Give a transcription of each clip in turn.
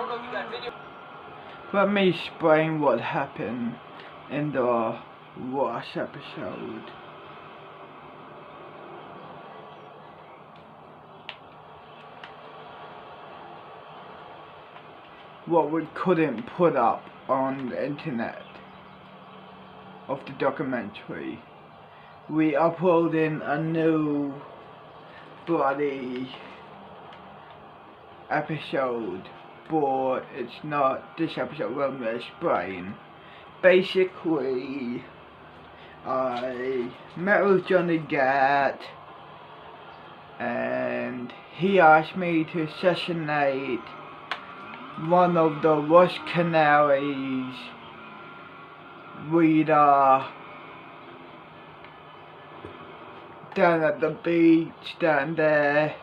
don't know if you got video. Let me explain what happened in the last episode. What we couldn't put up on the internet of the documentary. We uploaded a new bloody episode, but it's not this episode. Let me explain. Basically, I met with Johnny Gat and he asked me to assassinate one of the Lost Canaries leader down at the beach down there.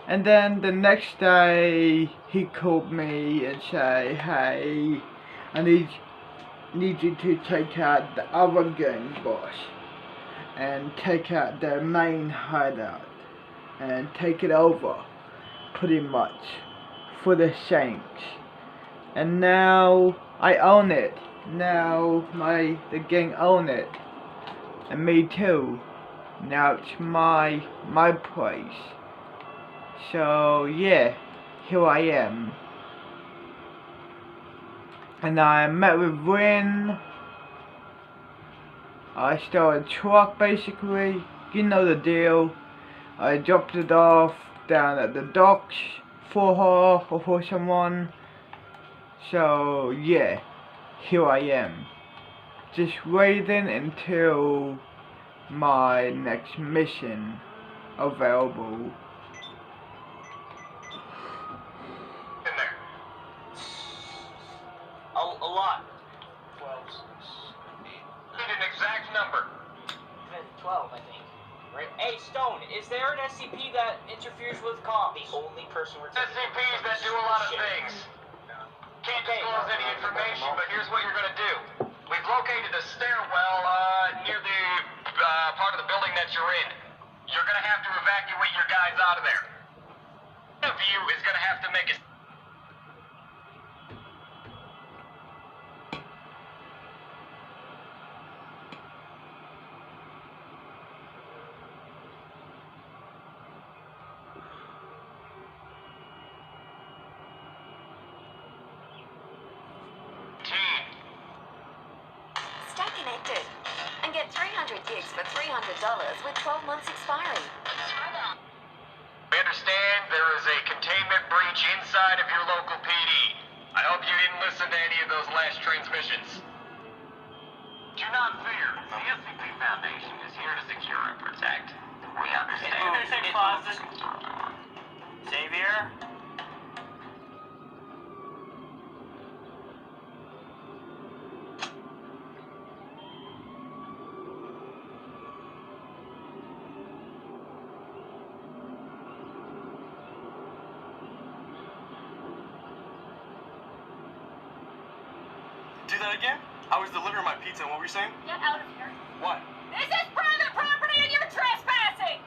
And then the next day he called me and said, hey, I need you to take out the other gang boss and take out their main hideout and take it over, pretty much, for the Saints. And now I own it. Now the gang own it. And me too. Now it's my place. So yeah, here I am. And I met with Rin. I stole a truck basically. You know the deal. I dropped it off down at the docks for her or for someone. So yeah, here I am. Just waiting until my next mission available. In there. A lot. 12. Need an exact number. 12, I think. Right? Hey, Stone, is there an SCP that interferes with comms? The only person we're SCPs that do a lot of things. Can't disclose any information, but here's what you're gonna do. We've located a stairwell near the part of the building that you're in. You're gonna have to evacuate your guys out of there. One of you is gonna have to make a... Stay connected and get 300 gigs for $300 with 12 months expiry. We understand there is a containment breach inside of your local PD. I hope you didn't listen to any of those last transmissions. Do not fear. The SCP Foundation is here to secure and protect. We understand. Xavier? Do that again? I was delivering my pizza, and what were you saying? Get out of here. What? This is private property and you're trespassing!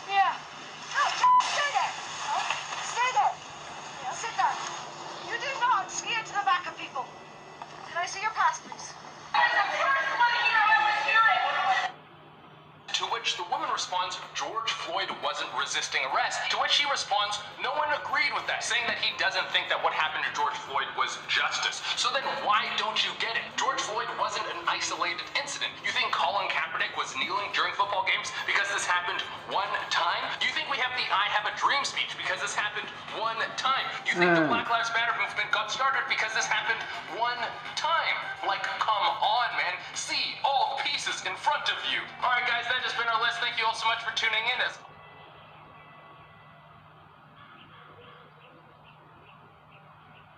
Yeah. No, stay there. No, stay there. Yeah, sit there. You do not ski into the back of people. Can I see your pass, please? To which the woman responds, George Floyd wasn't resisting arrest. To which she responds, no one agreed with that, saying that he doesn't think that what happened to George Floyd was justice. So then why don't you get it? George Floyd wasn't an isolated incident. You think Colin Kaepernick was kneeling during football games because this happened one time? You think we have the I Have a Dream speech because this happened one time? You think the Black Lives Matter movement got started because this happened one time? Like, come on, man. See all the pieces in front of you. All right, guys, that has been our list. Thank you all so much for tuning in.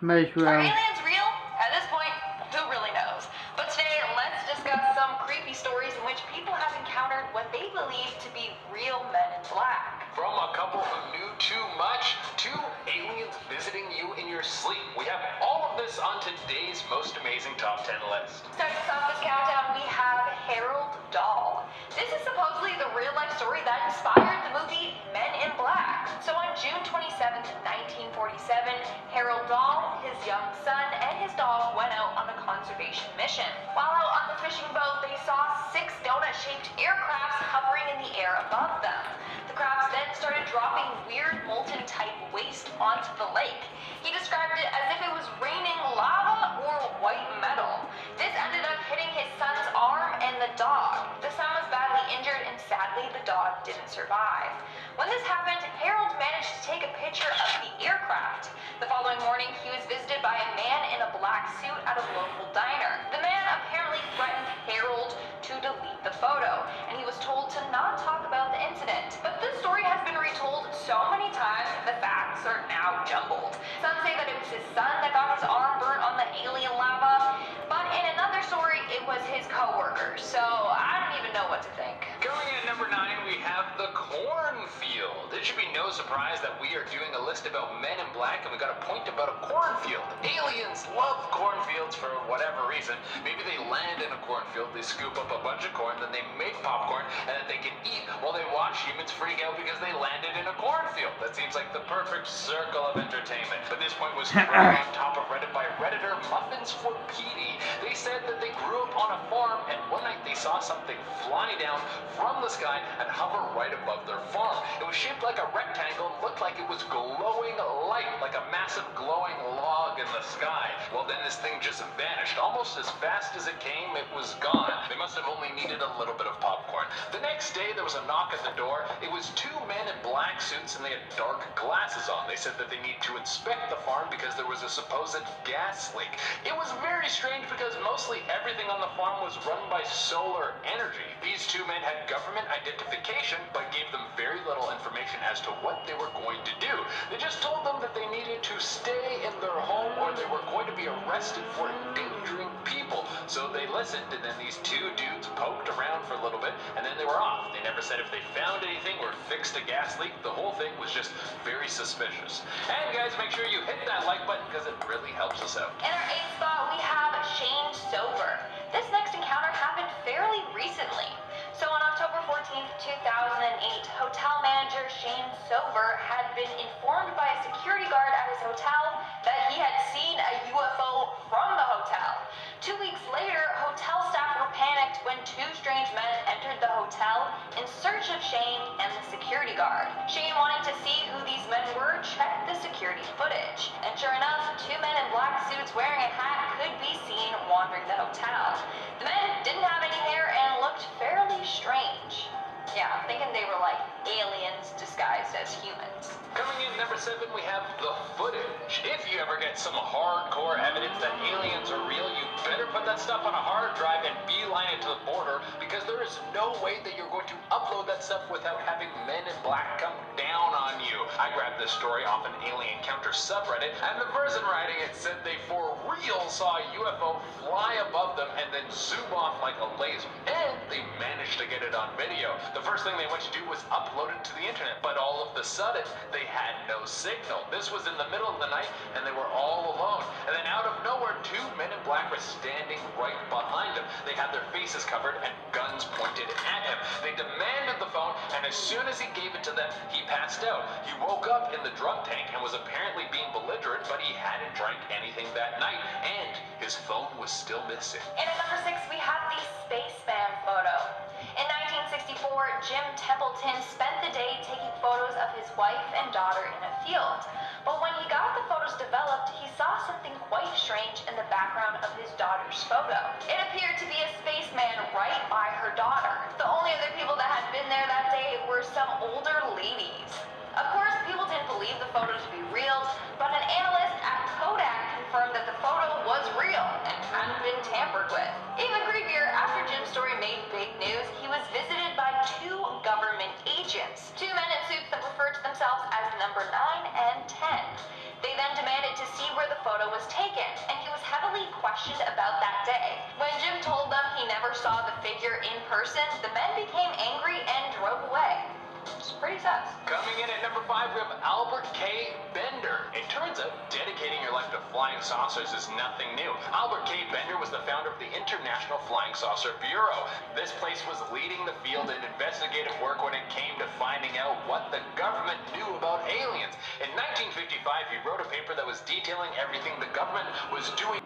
Are aliens real? At this point, who really knows? But today, let's discuss some creepy stories in which people have encountered what they believe to be real men in black. From a couple who knew too much to aliens visiting you in your sleep. We have all of all this on today's most amazing top 10 list. Starting us off this countdown, we have Harold Dahl. This is supposedly the real-life story that inspired the movie Men in Black. So on June 27th, 1947, Harold Dahl, his young son, and his dog went out on a conservation mission. While out on the fishing boat, they saw 6 donut-shaped aircrafts hovering in the air above them. The crafts then started dropping weird molten-type waste onto the lake. He described it as if it was raining lava or white metal. This ended up hitting his son's arm and the dog. The son was badly injured, and sadly the dog didn't survive. When this happened, Harold managed to take a picture of the aircraft. The following morning, he was visited by a man in a black suit at a local diner. The man apparently threatened Harold to delete the photo, and he was told to not talk about the incident. But this story has been retold so many times, the facts are now jumbled. Some say that it was his son that got his arm burnt on the alien lava, but in another story, it was his co-worker. So I don't even know what to think. Going in at number 9, we have the cornfield. It should be no surprise that we are doing a list about Men in Black, and we got a point about a cornfield. Aliens love cornfields for whatever reason. Maybe they land in a cornfield, they scoop up a bunch of corn, then they make popcorn, and then they can eat while they watch humans freak out because they landed in a cornfield. That seems like the perfect circle of entertainment. But this point was thrown on top of Reddit by Redditor Muffins for Petey. They said that they grew up on a farm, and one night they saw something fly down from the sky and hover right above their farm. It was shaped like a rectangle and looked like it was glowing light, like a massive glowing log in the sky. Well, then this thing just vanished. Almost as fast as it came, it was gone. They must have only needed a little bit of popcorn. The next day, there was a knock at the door. It was 2 men in black suits, and they had dark glasses on. They said that they need to inspect the farm because there was a supposed gas leak. It was very strange because mostly everything on the farm was run by solar energy. These 2 men had government identification, but gave them very little information as to what they were going to do. They just told them that they needed to stay in their home or they were going to be arrested for endangering people. So they listened, and then these 2 dudes poked around for a little bit, and then they were off. They never said if they found anything or fixed a gas leak. The whole thing was just very suspicious. And guys, make sure you hit that like button because it really helps us out. In our 8th spot, we have Shane Sober. This next encounter happened fairly recently. So on October 14th, 2008, hotel manager Shane Sober had been informed by a security guard at his hotel that he had seen a UFO from the hotel. 2 weeks later, hotel staff were panicked when 2 strange men entered the hotel in search of Shane and the security guard. Shane wanted to see who these men were, checked the security footage. And sure enough, 2 men in black suits wearing a hat could be seen wandering the hotel. The men didn't have any hair and looked fairly strange. Yeah, I'm thinking they were like aliens disguised as humans. Coming in number 7, we have the footage. If you ever get some hardcore evidence that aliens are real, you better put that stuff on a hard drive and beeline it to the border, because there is no way that you're going to upload that stuff without having Men in Black come down on you. I grabbed this story off an Alien Encounter subreddit, and the person writing it said they for real saw a UFO fly above them and then zoom off like a laser. And they managed to get it on video. The first thing they went to do was upload it to the internet, but all of a sudden, they had no signal. This was in the middle of the night, and they were all alone. And then out of nowhere, 2 men in black were standing right behind them. They had their faces covered and guns pointed at him. They demanded the phone, and as soon as he gave it to them, he passed out. He woke up in the drunk tank and was apparently being belligerent, but he hadn't drank anything that night, and his phone was still missing. And at number 6, we have the spaceman photo. In 1964, Jim Templeton spent the day taking photos of his wife and daughter in a field. But when he got the photos developed, he saw something quite strange in the background of his daughter's photo. It appeared to be a spaceman right by her daughter. The only other people that had been there that day were some older ladies. Of course, people didn't believe the photo to be real, but an analyst at Kodak confirmed that the photo was real and hadn't been tampered with. Even creepier, after Jim's story made big news, he was visited by 2 government agents, 2 men in suits that referred to themselves as number 9 and 10. They then demanded to see where the photo was taken, and he was heavily questioned about that day. When Jim told them he never saw the figure in person, the men became angry and drove away. It's pretty sus. Coming in at number 5, we have Albert K. Bender. It turns out dedicated dedicating your life to flying saucers is nothing new. Albert K. Bender was the founder of the International Flying Saucer Bureau. This place was leading the field in investigative work when it came to finding out what the government knew about aliens. In 1955, he wrote a paper that was detailing everything the government was doing.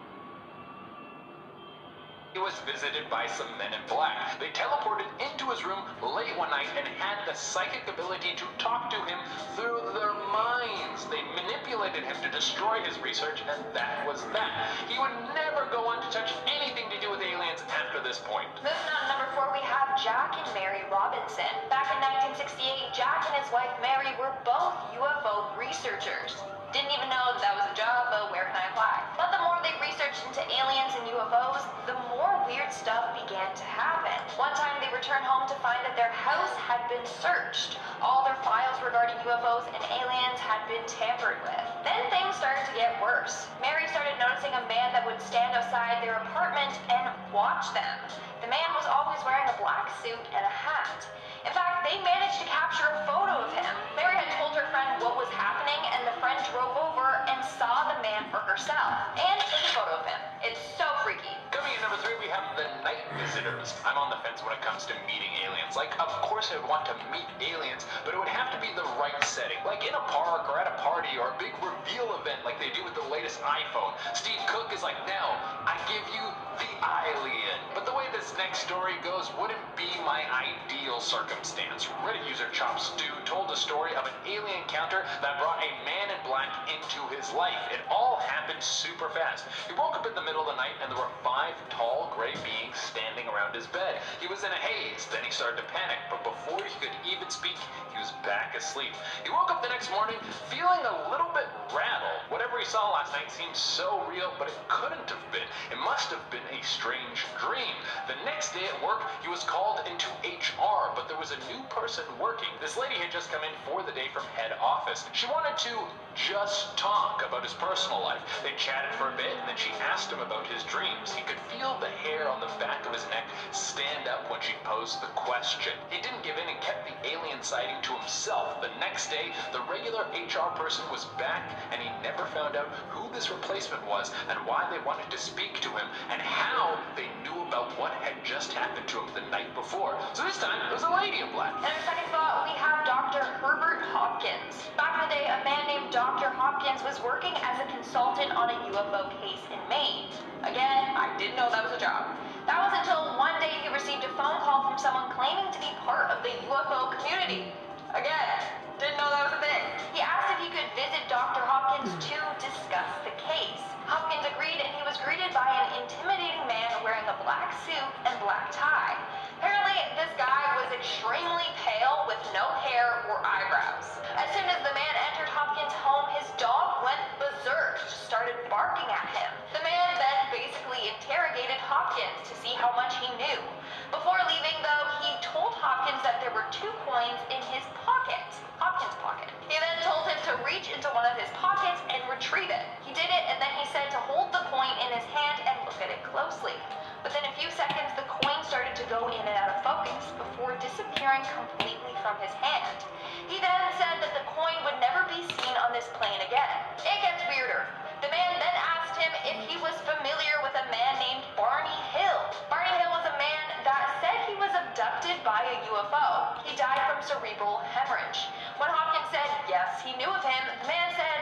He was visited by some men in black. They teleported into his room late one night and had the psychic ability to talk to him through their minds. They manipulated him to destroy his research, and that was that. He would never go on to touch anything to do with aliens after this point. Moving on to number 4, we have Jack and Mary Robinson. Back in 1968, Jack and his wife Mary were both UFO researchers. Didn't even know that was a job, but where can I apply? But the more they researched into aliens and UFOs, the more weird stuff began to happen. One time they returned home to find that their house had been searched. All their files regarding UFOs and aliens had been tampered with. Then things started to get worse. Mary started noticing a man that would stand outside their apartment and watch them. The man was always wearing a black suit and a hat. In fact, they managed to capture a photo of him. Mary had told her friend what was happening, and the friend drove over and saw the man for herself and took a photo of him. It's so freaky. Coming in number 3, we have the night visitors. I'm on the fence when it comes to meeting aliens. Like, of course I would want to meet aliens, but it would have to be the right setting. Like in a park or at a party or a big reveal event like they do with the latest iPhone. Steve Cook is like, now, I give you the alien. But the way this next story goes wouldn't be my ideal circumstance. Reddit user Chop Stew told a story of an alien encounter that brought a man in black into his life. It all happened super fast. He woke up in the middle of the night and there were 5 tall gray beings standing around his bed. He was in a haze, then he started to panic, but before he could even speak, he was back asleep. He woke up the next morning feeling a little bit rattled. Whatever he saw last night seemed so real, but it couldn't have been. It must have been a strange dream. The next day at work, he was called into HR, but there was a new person working. This lady had just come in for the day from head office. She wanted to just talk about his personal life. They chatted for a bit, and then she asked him about his dreams. He could feel the hair on the back of his neck stand up when she posed the question. He didn't give in and kept the alien sighting to himself. The next day, the regular HR person was back, and he never found out who this replacement was and why they wanted to speak to him and how they knew about what had just happened to him the night before. So this time, it was a lady in black. And our second thought, we have Dr. Herbert Hopkins. Back in the day, a man named Dr. Hopkins was working as a consultant on a UFO case in Maine. Again, I didn't know that was a job. That was until one day he received a phone call from someone claiming to be part of the UFO community. Again, didn't know that was a thing. He asked if he could visit Dr. Hopkins to discuss the case. Hopkins agreed, and he was greeted by an intimidating man wearing a black suit and black tie. Apparently, this guy was extremely pale with no hair or eyebrows. As soon as the man entered Hopkins' home, his dog went berserk, started barking at him. The man then basically interrogated Hopkins to see how much he knew. Before leaving, though, he told Hopkins that there were 2 coins in his pocket. Hopkins' pocket. He then told him to reach into one of his pockets and retrieve it. He did it, and then he said to hold the coin in his hand and look at it closely. Within a few seconds, the coin started to go in and out of focus before disappearing completely from his hand. He then said that the coin would never be seen on this plane again. It gets weirder. The man then asked him if he was familiar with a man named Barney Hill. Barney Hill was a man that said he was abducted by a UFO. He died from cerebral hemorrhage. When Hopkins said yes, he knew of him, the man said,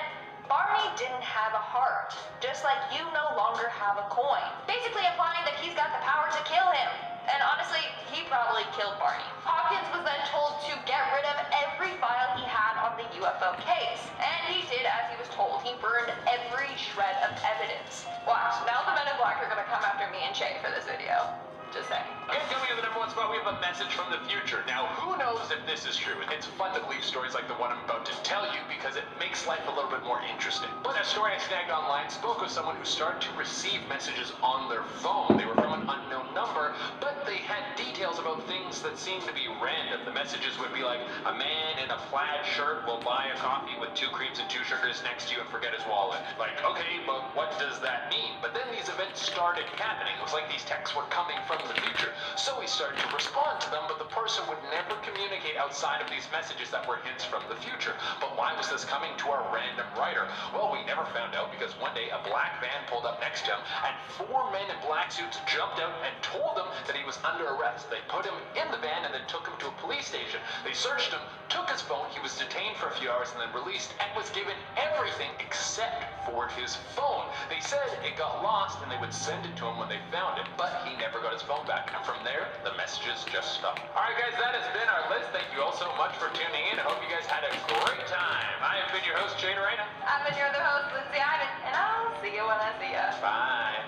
Barney didn't have a heart, just like you no longer have a coin. Basically implying that he's got the power to kill him. And honestly, he probably killed Barney. Hopkins was then told to get rid of every file he had on the UFO case. And he did as he was told. He burned every shred of evidence. Watch, now the men in black are gonna come after me and Shay for this video. Just saying. Okay, coming in the number 1 spot, we have a message from the future. Now, who knows if this is true? It's fun to believe stories like the one I'm about to tell you because it makes life a little bit more interesting. But a story I snagged online spoke with someone who started to receive messages on their phone. They were from an unknown number, but they had details about things that seemed to be random. The messages would be like, a man in a plaid shirt will buy a coffee with 2 creams and 2 sugars next to you and forget his wallet. Like, okay, but what does that mean? But then these events started happening. It was like these texts were coming from the future. So he started to respond to them, but the person would never communicate outside of these messages that were hints from the future. But why was this coming to our random writer? Well, we never found out because one day a black van pulled up next to him and 4 men in black suits jumped out and told him that he was under arrest. They put him in the van and then took him to a police station. They searched him, took his phone, he was detained for a few hours and then released and was given everything except for his phone. They said it got lost and they would send it to him when they found it, but he never got his phone back. And from there, the messages just stopped. Alright guys, that has been our list. Thank you all so much for tuning in. I hope you guys had a great time. I have been your host, Jade Arena. I've been your other host, Lindsay Ivan, and I'll see you when I see you. Bye.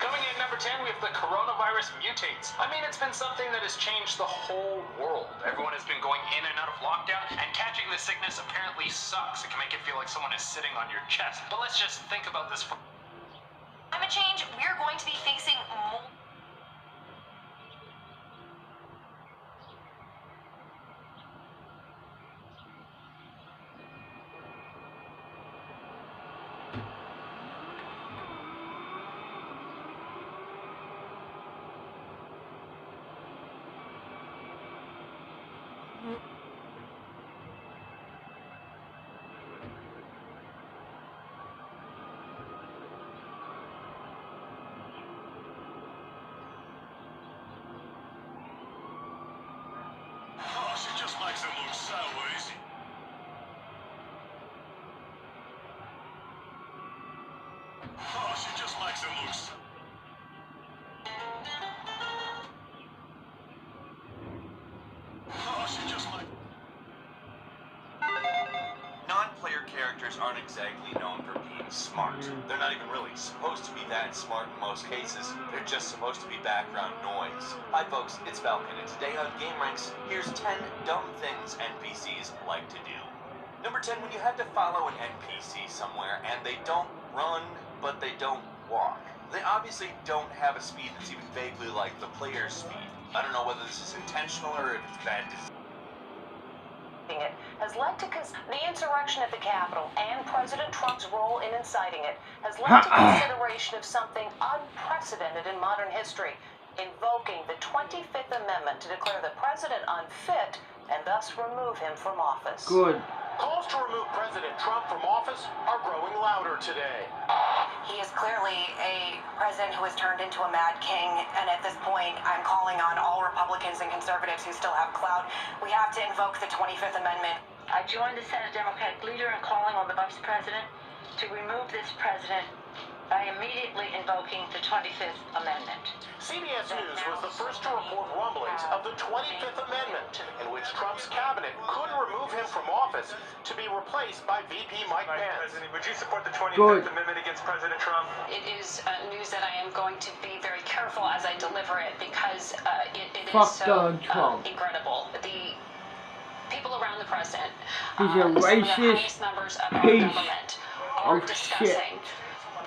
Coming in number 10, we have the coronavirus mutates. I mean, it's been something that has changed the whole world. Everyone has been going in and out of lockdown, and catching this sickness apparently sucks. It can make it feel like someone is sitting on your chest. But let's just think about this for Climate change, we're going to be facing more. Oh, she just makes it look so easy. Oh, she just makes it look so... Oh, she just makes... Non-player characters aren't exactly known for being smart. They're not even really supposed to be that smart in most cases. They're just supposed to be background noise. Hi folks, it's Falcon, and today on Game Ranks, here's 10 dumb things NPCs like to do. Number 10, when you have to follow an NPC somewhere, and they don't run, but they don't walk. They obviously don't have a speed that's even vaguely like the player's speed. I don't know whether this is intentional or if it's bad design. It has led to the insurrection at the Capitol and President Trump's role in inciting it has led to consideration of something unprecedented in modern history, invoking the 25th Amendment to declare the president unfit and thus remove him from office. Good. Calls to remove President Trump from office are growing louder today. He is clearly a president who has turned into a mad king, and at this point, I'm calling on all Republicans and conservatives who still have clout. We have to invoke the 25th Amendment. I joined the Senate Democratic leader in calling on the Vice President to remove this president by immediately invoking the 25th Amendment. CBS News was the first to report rumblings of the 25th Amendment, in which Trump's cabinet could remove him from office to be replaced by VP Mike Pence. President, would you support the 25th Good. Amendment against President Trump? It is news that I am going to be very careful as I deliver it because it is Fuck so Donald Trump. incredible. The people around the president, He's a some of the racist highest members of our piece government are of discussing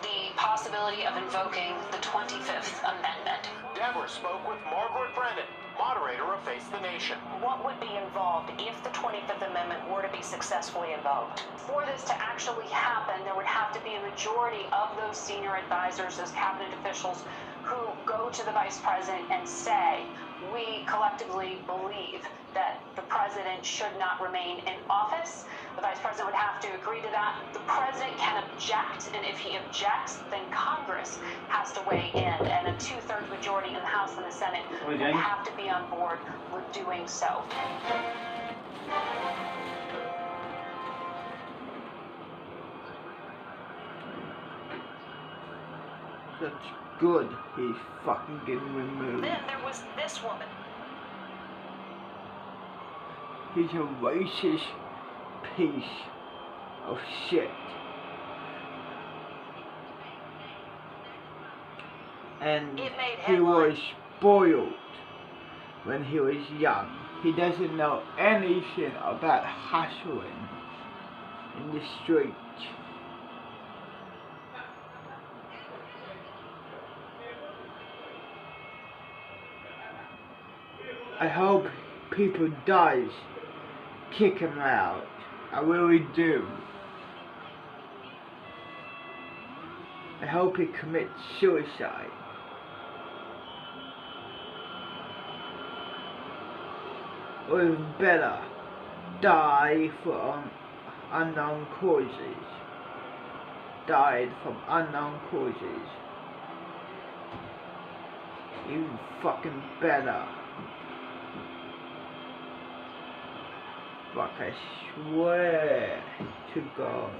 the possibility of invoking the 25th Amendment. Deborah spoke with Margaret Brennan, moderator of Face the Nation. What would be involved if the 25th Amendment were to be successfully invoked? For this to actually happen, there would have to be a majority of those senior advisors, those cabinet officials, who go to the vice president and say, we collectively believe that the president should not remain in office. The vice president would have to agree to that. The president can object, and if he objects, then Congress has to weigh in, and a 2/3 majority in the House and the Senate would have to be on board with doing so. That's good. He's fucking getting removed. Then there was this woman. He's a racist piece of shit. and It made he was headlines. spoiled when he was young. He doesn't know anything about hustling in the street. I hope people dies, kick him out. I really do. I hope he commits suicide. Or even better, die from unknown causes. Died from unknown causes. Even fucking better. But I swear to God,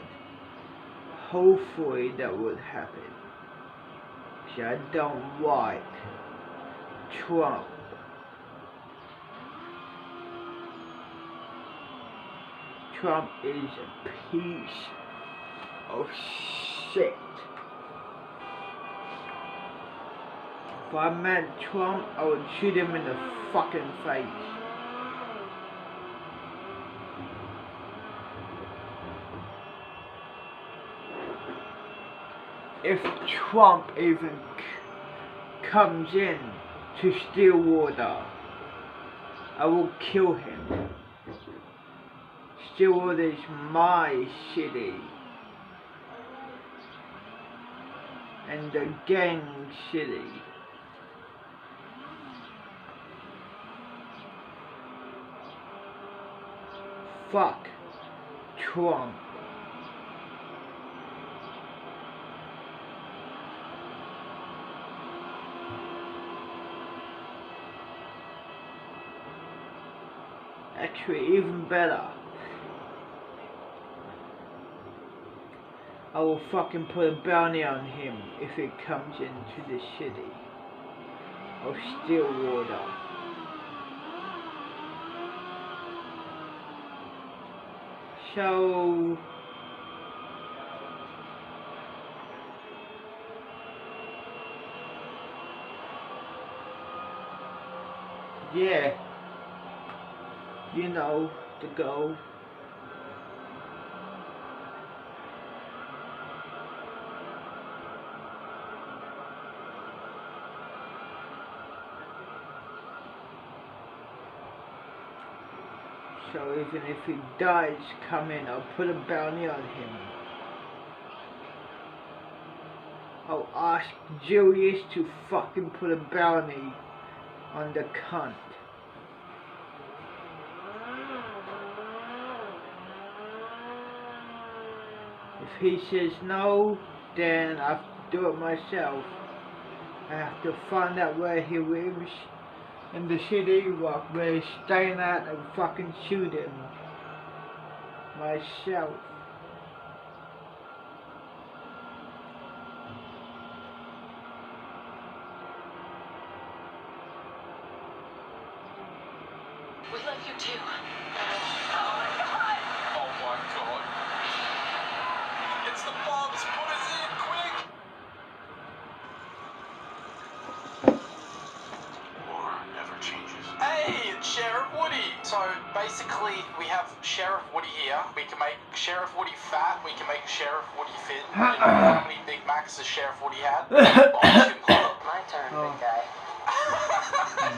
hopefully that would happen. See, I don't like Trump. Trump is a piece of shit. If I met Trump, I would shoot him in the fucking face. If Trump even comes in to Stillwater, I will kill him. Stillwater is my city, and the gang city. Fuck Trump. Actually, even better, I will fucking put a bounty on him if he comes into the city of Stillwater. So yeah, you know the goal. So even if he dies, come in, I'll put a bounty on him. I'll ask Julius to fucking put a bounty on the cunt. If he says no, then I have to do it myself. I have to find out where he lives in the city, where he's staying at, and fucking shoot him myself. We love you too. Oh my god. It's the bombs! Put us in, quick! War never changes. Hey, it's Sheriff Woody! So basically, we have Sheriff Woody here. We can make Sheriff Woody fat, we can make Sheriff Woody fit. You know how many Big Macs does Sheriff Woody had? My turn, big guy.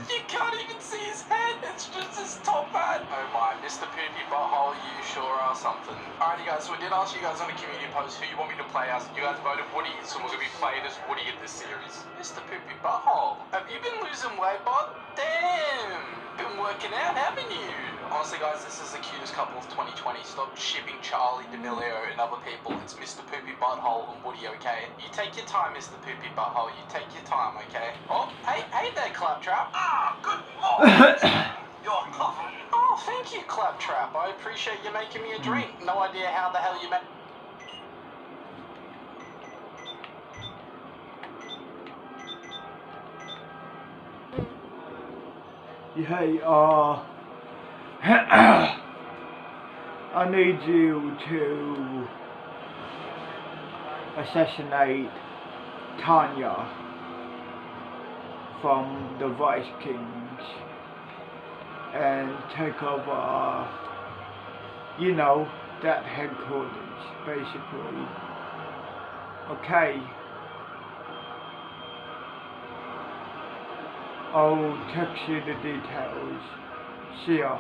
You can't even see his head, it's just his top hat. Oh my, Mr. Poopy Butthole, you sure are something. Alrighty guys, so we did ask you guys on the community post who you want me to play as. You guys voted Woody, so we're going to be playing as Woody in this series. Mr. Poopy Butthole, have you been losing weight, bud? Damn, been working out, haven't you? Honestly guys, this is the cutest couple of 2020. Stop shipping Charlie D'Amelio and other people. It's Mr. Poopy Butthole and Woody, okay? You take your time, Mr. Poopy Butthole. You take your time, okay? Oh, hey there, Claptrap. Ah, good lord! Your coffee. Oh, thank you, Claptrap. I appreciate you making me a drink. No idea how the hell you made... Hey, I need you to assassinate Tanya. from the Vikings and take over, you know, that headquarters, basically. Okay. I'll text you the details. See ya.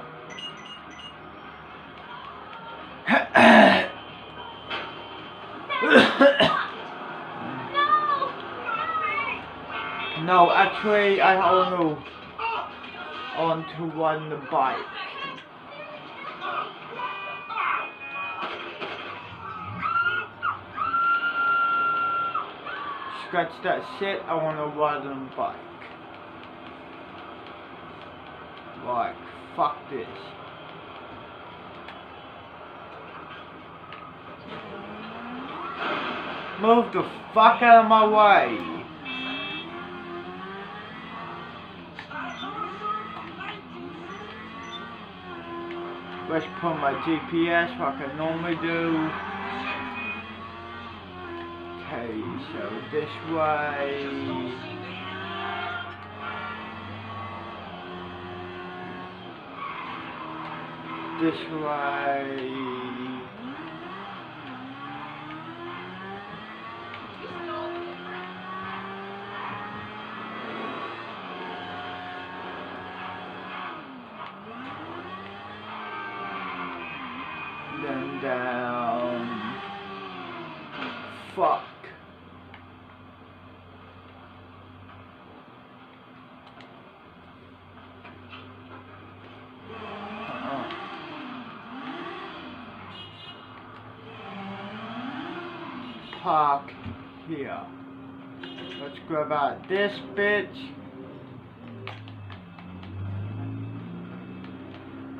No, actually, I want to run the bike. Scratch that shit, I want to ride on the bike. Like, fuck this. Move the fuck out of my way. Let's put my GPS like I normally do. Okay, so this way. This way. Then down. Fuck. Park here. Let's grab out this bitch.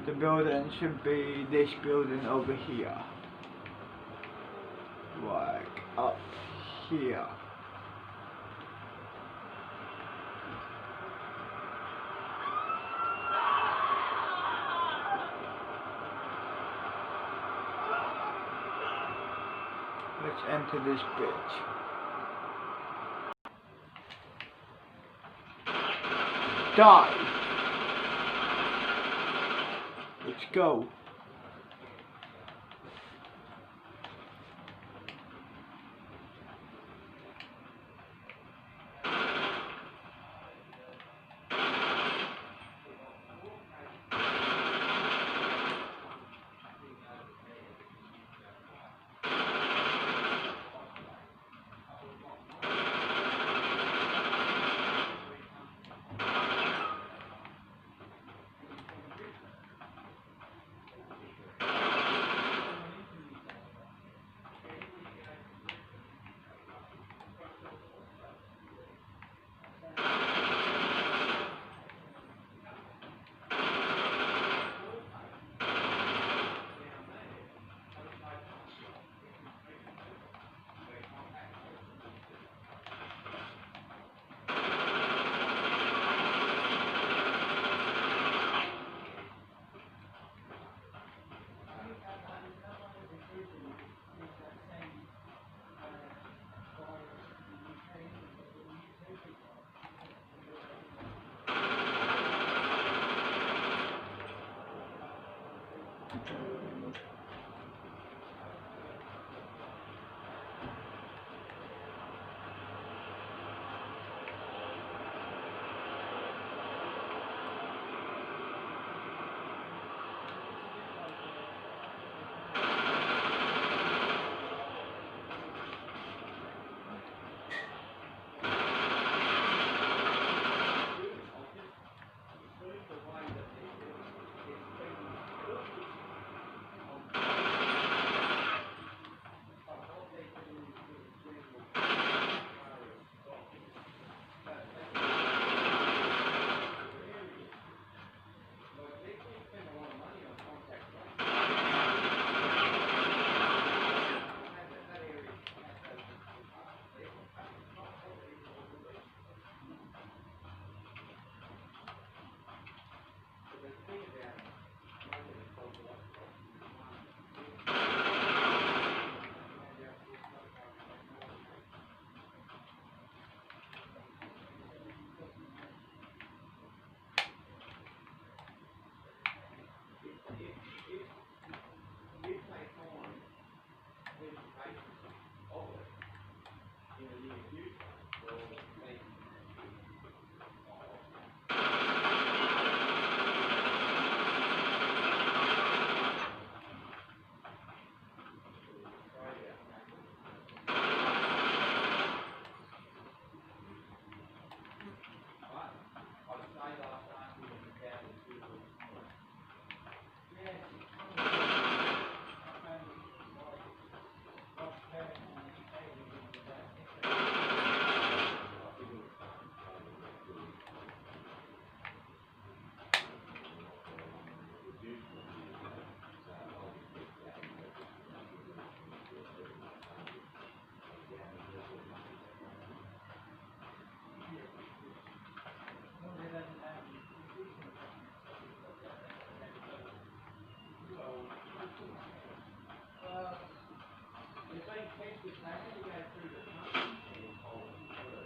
The building should be this building over here. Like up here. Let's enter this bitch. Die! Let's go.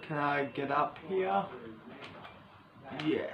Can I get up here? Yes.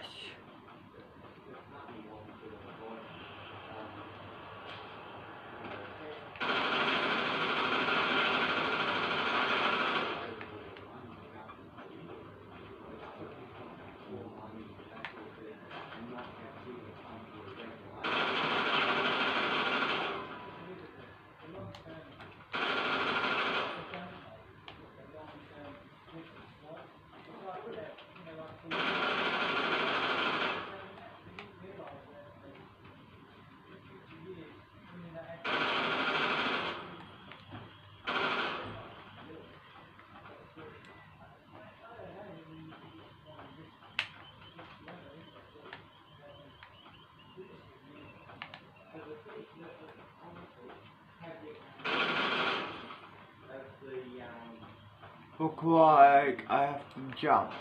Look like I have to jump.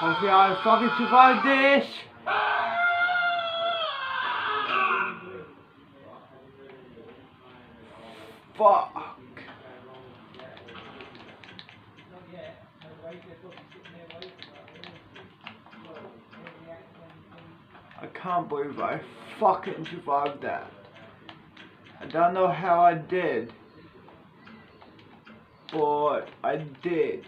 Hopefully I fucking survive this! Fuck! I can't believe I fucking survived that. I don't know how I did, but I did.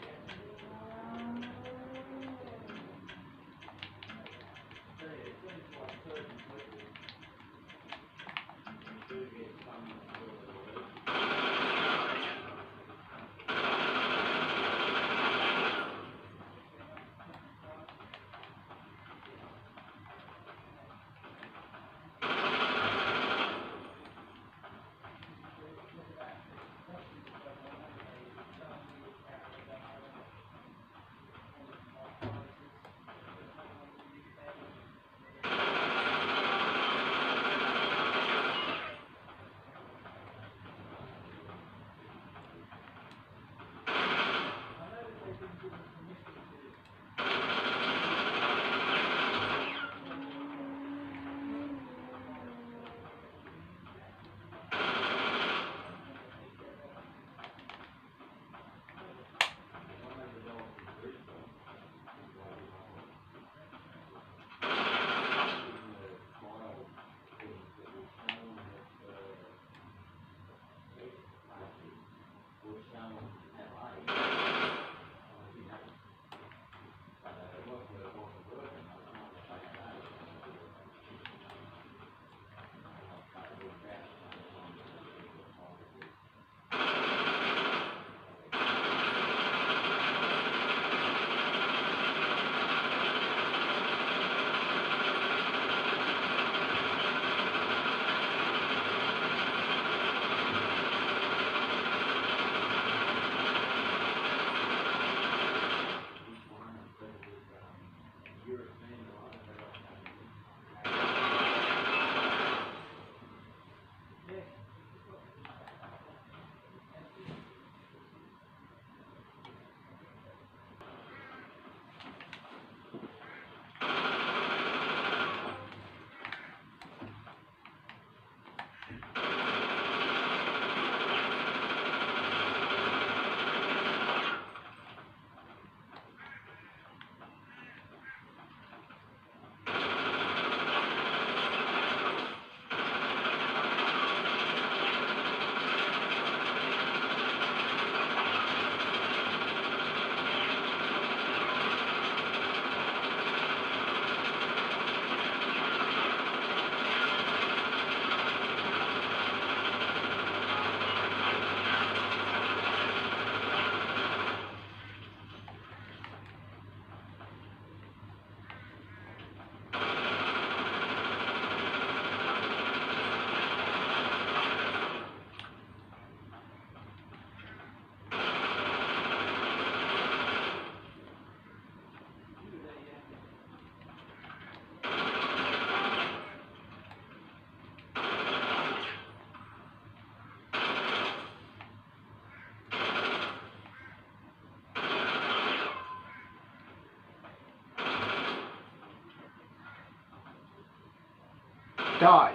Die.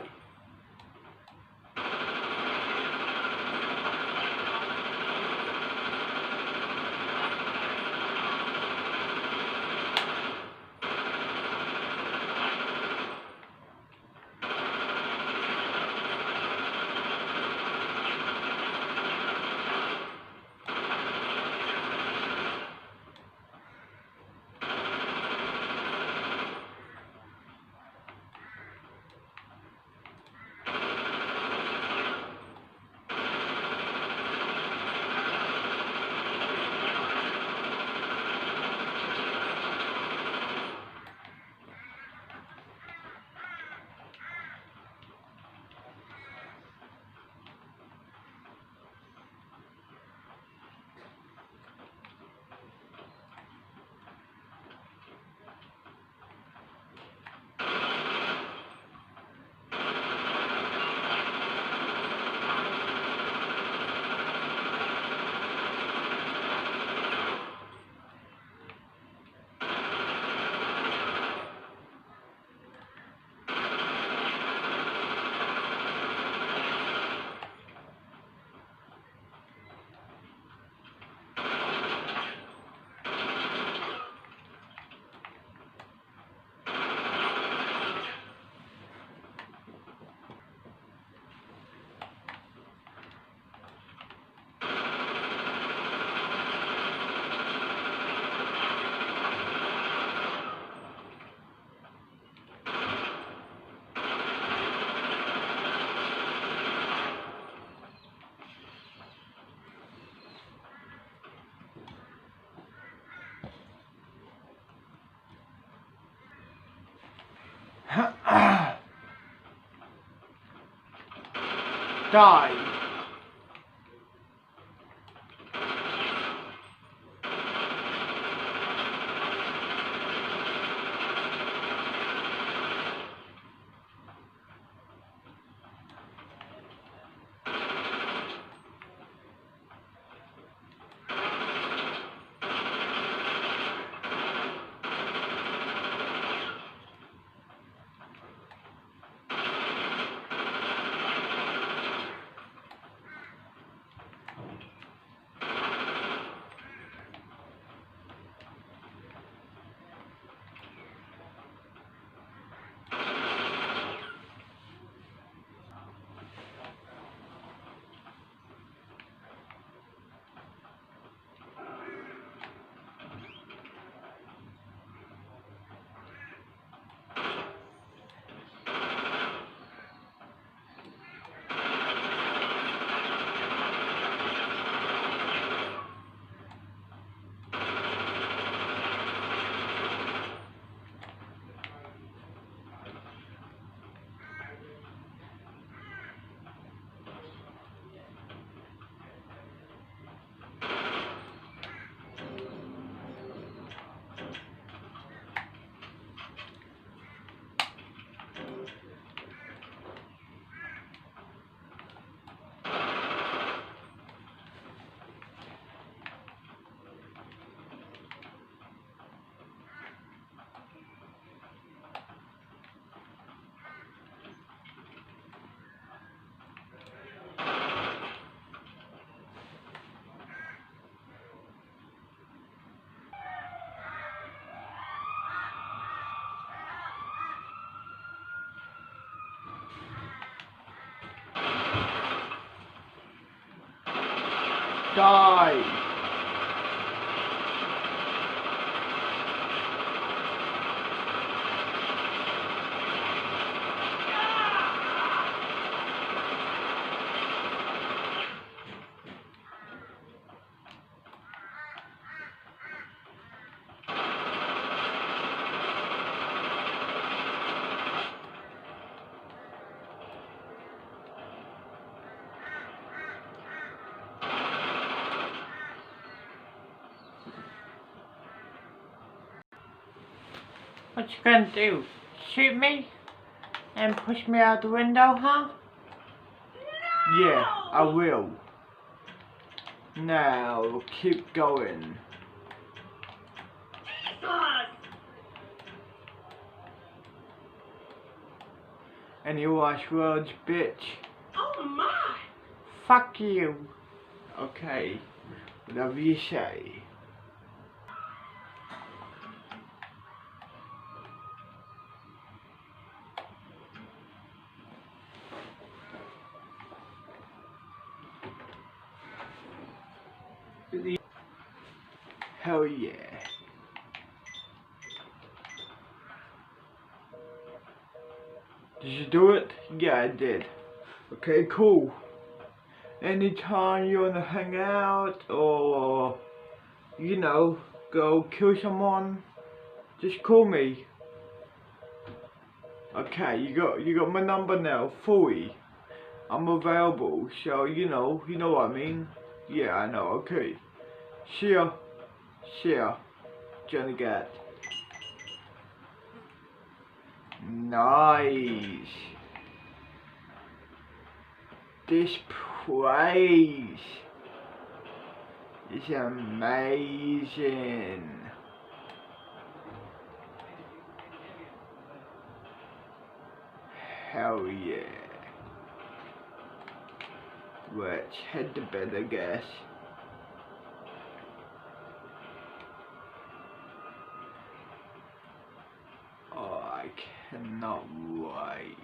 Die. Die. What you gonna do? Shoot me? And push me out the window, huh? No! Yeah, I will. Now, keep going. Jesus! Any last words, bitch? Oh my! Fuck you. Okay, whatever you say. Hell yeah. Did you do it? Yeah, I did. Okay, cool. Anytime you wanna hang out or, you know, go kill someone, just call me. Okay, you got my number now, fully. I'm available, so you know what I mean. Yeah, I know. Okay. See ya. Johnny Gat. Nice. This place is amazing. Hell yeah. Let's head to bed, I guess. Oh, I cannot wait.